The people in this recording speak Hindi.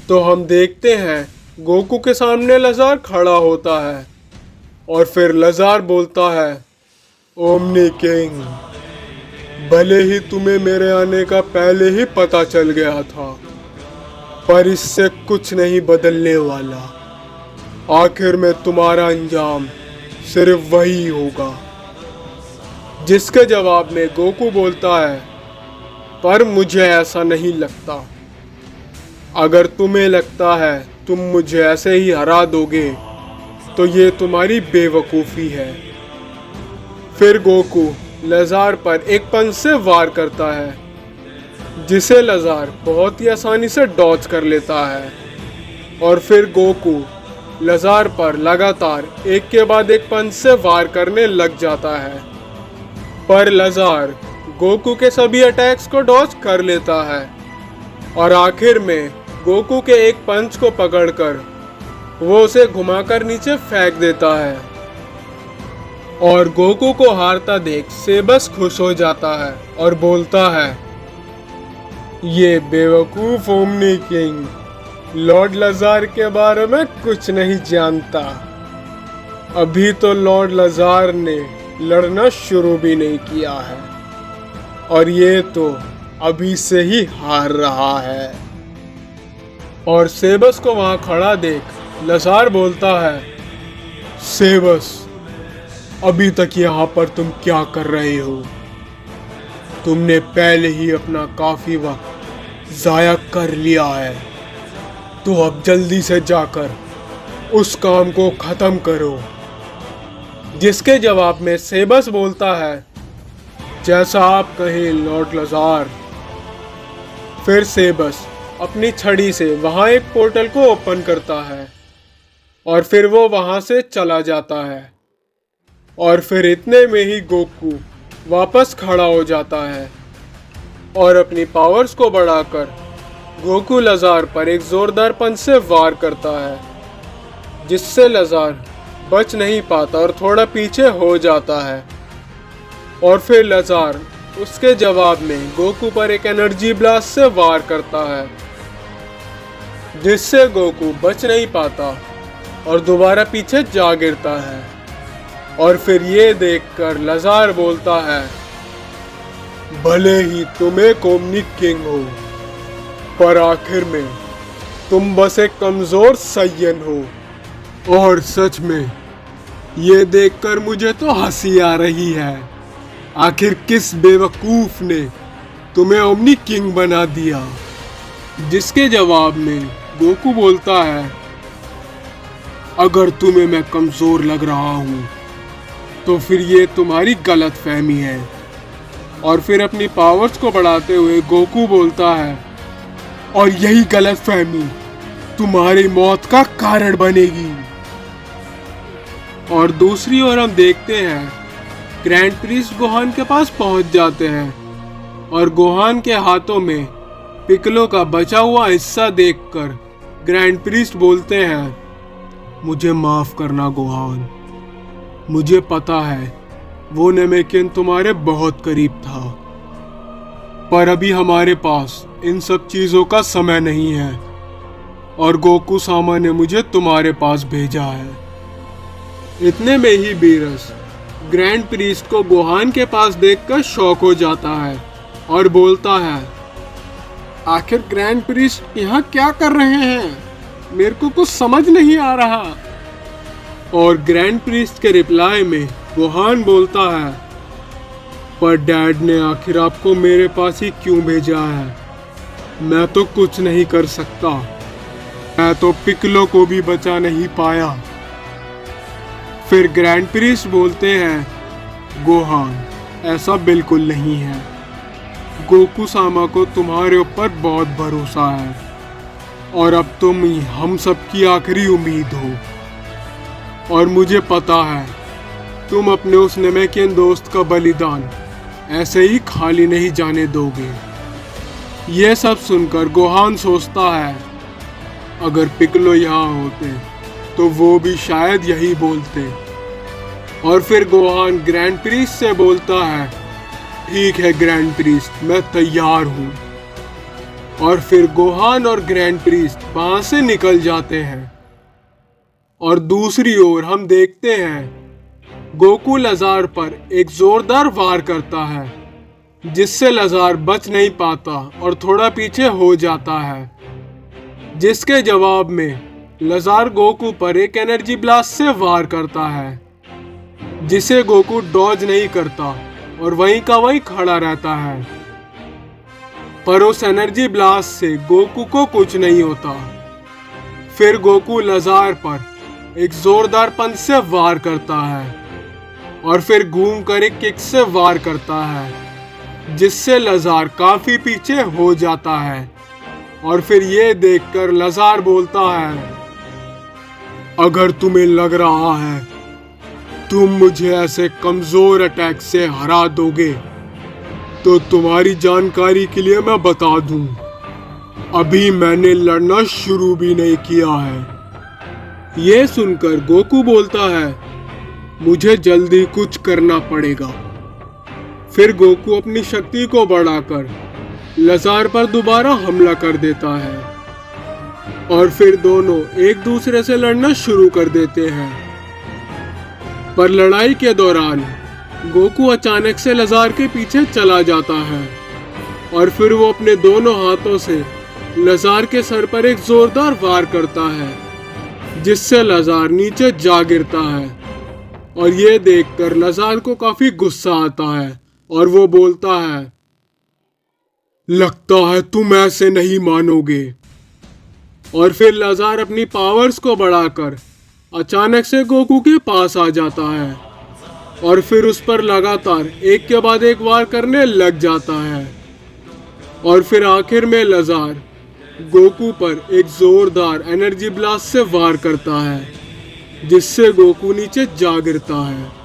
तो हम देखते हैं गोकू के सामने लजार खड़ा होता है और फिर लजार बोलता है, ओमनी किंग, भले ही तुम्हें मेरे आने का पहले ही पता चल गया था, पर इससे कुछ नहीं बदलने वाला। आखिर में तुम्हारा अंजाम सिर्फ वही होगा। जिसके जवाब में गोकू बोलता है, पर मुझे ऐसा नहीं लगता। अगर तुम्हें लगता है तुम मुझे ऐसे ही हरा दोगे तो ये तुम्हारी बेवकूफ़ी है। फिर गोकू लजार पर एक पंच से वार करता है, जिसे लजार बहुत ही आसानी से डॉच कर लेता है। और फिर गोकू लजार पर लगातार एक के बाद एक पंच से वार करने लग जाता है, पर लजार गोकू के सभी अटैक्स को डॉच कर लेता है और आखिर में गोकू के एक पंच को पकड़कर वो उसे घुमाकर नीचे फेंक देता है। और गोकू को हारता देख सेबस खुश हो जाता है और बोलता है, ये बेवकूफ ओमनी किंग लॉर्ड लजार के बारे में कुछ नहीं जानता। अभी तो लॉर्ड लजार ने लड़ना शुरू भी नहीं किया है और ये तो अभी से ही हार रहा है। और सेबस को वहां खड़ा देख लजार बोलता है, सेबस, अभी तक यहाँ पर तुम क्या कर रहे हो? तुमने पहले ही अपना काफी वक्त जाया कर लिया है, तो अब जल्दी से जाकर उस काम को खत्म करो। जिसके जवाब में सेबस बोलता है, जैसा आप कहें लॉर्ड लजार। फिर सेबस अपनी छड़ी से वहां एक पोर्टल को ओपन करता है और फिर वो वहां से चला जाता है। और फिर इतने में ही गोकू वापस खड़ा हो जाता है और अपनी पावर्स को बढ़ाकर गोकू लजार पर एक जोरदार पंच से वार करता है, जिससे लजार बच नहीं पाता और थोड़ा पीछे हो जाता है। और फिर लजार उसके जवाब में गोकू पर एक एनर्जी ब्लास्ट से वार करता है, जिससे गोकू बच नहीं पाता और दोबारा पीछे जा गिरता है। और फिर ये देखकर लजार बोलता है, भले ही तुम एक ओमनी किंग हो, पर आखिर में तुम बस एक कमजोर सैयन हो। और सच में ये देखकर मुझे तो हंसी आ रही है। आखिर किस बेवकूफ ने तुम्हें ओमनी किंग बना दिया? जिसके जवाब में गोकू बोलता है, अगर तुम्हें मैं कमजोर लग रहा हूँ तो फिर ये तुम्हारी गलत फहमी है। और फिर अपनी पावर्स को बढ़ाते हुए गोकू बोलता है, और यही गलत फहमी तुम्हारी मौत का कारण बनेगी। और दूसरी ओर हम देखते हैं ग्रैंड प्रिस्ट गोहान के पास पहुंच जाते हैं और गोहान के हाथों में पिकलो का बचा हुआ हिस्सा देखकर ग्रैंड प्रिस्ट बोलते हैं, मुझे माफ करना गोहान, मुझे पता है वो नेमेकिन तुम्हारे बहुत करीब था, पर अभी हमारे पास इन सब चीजों का समय नहीं है और गोकू सामा ने मुझे तुम्हारे पास भेजा है। इतने में ही बीरस ग्रैंड प्रीस्ट को गोहान के पास देखकर शॉक हो जाता है और बोलता है, आखिर ग्रैंड प्रीस्ट यहाँ क्या कर रहे हैं? मेरे को कुछ समझ नहीं आ रहा। और ग्रैंड प्रीस्ट के रिप्लाई में गोहान बोलता है, पर डैड ने आखिर आपको मेरे पास ही क्यों भेजा है? मैं तो कुछ नहीं कर सकता, मैं तो पिकलो को भी बचा नहीं पाया। फिर ग्रैंड प्रीस्ट बोलते हैं, गोहान, ऐसा बिल्कुल नहीं है। गोकू सामा को तुम्हारे ऊपर बहुत भरोसा है और अब तुम ही हम सबकी आखिरी उम्मीद हो। और मुझे पता है तुम अपने उस नेमेकियन दोस्त का बलिदान ऐसे ही खाली नहीं जाने दोगे। यह सब सुनकर गोहान सोचता है, अगर पिकलो यहाँ होते तो वो भी शायद यही बोलते। और फिर गोहान ग्रैंड प्रीस्ट से बोलता है, ठीक है ग्रैंड प्रीस्ट, मैं तैयार हूँ। और फिर गोहान और ग्रैंड प्रीस्ट वहां से निकल जाते हैं। और दूसरी ओर हम देखते हैं गोकू लजार पर एक जोरदार वार करता है, जिससे लजार बच नहीं पाता और थोड़ा पीछे हो जाता है। जिसके जवाब में लजार गोकू पर एक एनर्जी ब्लास्ट से वार करता है, जिसे गोकू डॉज नहीं करता और वहीं का वहीं खड़ा रहता है। पर उस एनर्जी ब्लास्ट से गोकू को कुछ नहीं होता। फिर गोकू लजार पर एक जोरदार पंच से वार करता है और फिर घूमकर एक किक से वार करता है, जिससे लजार काफी पीछे हो जाता है। और फिर ये देखकर लजार बोलता है, अगर तुम्हें लग रहा है तुम मुझे ऐसे कमजोर अटैक से हरा दोगे, तो तुम्हारी जानकारी के लिए मैं बता दूं, अभी मैंने लड़ना शुरू भी नहीं किया है। ये सुनकर गोकू बोलता है, मुझे जल्दी कुछ करना पड़ेगा। फिर गोकू अपनी शक्ति को बढ़ाकर लजार पर दोबारा हमला कर देता है और फिर दोनों एक दूसरे से लड़ना शुरू कर देते हैं। पर लड़ाई के दौरान गोकू अचानक से लजार के पीछे चला जाता है और फिर वो अपने दोनों हाथों से लजार के सर पर एक जोरदार वार करता है, जिससे लजार नीचे जा गिरता है। और ये देखकर लजार को काफी गुस्सा आता है और वो बोलता है, लगता है तुम ऐसे नहीं मानोगे। और फिर लजार अपनी पावर्स को बढ़ाकर अचानक से गोकू के पास आ जाता है और फिर उस पर लगातार एक के बाद एक वार करने लग जाता है। और फिर आखिर में लजार गोकू पर एक जोरदार एनर्जी ब्लास्ट से वार करता है, जिससे गोकू नीचे जा गिरता है।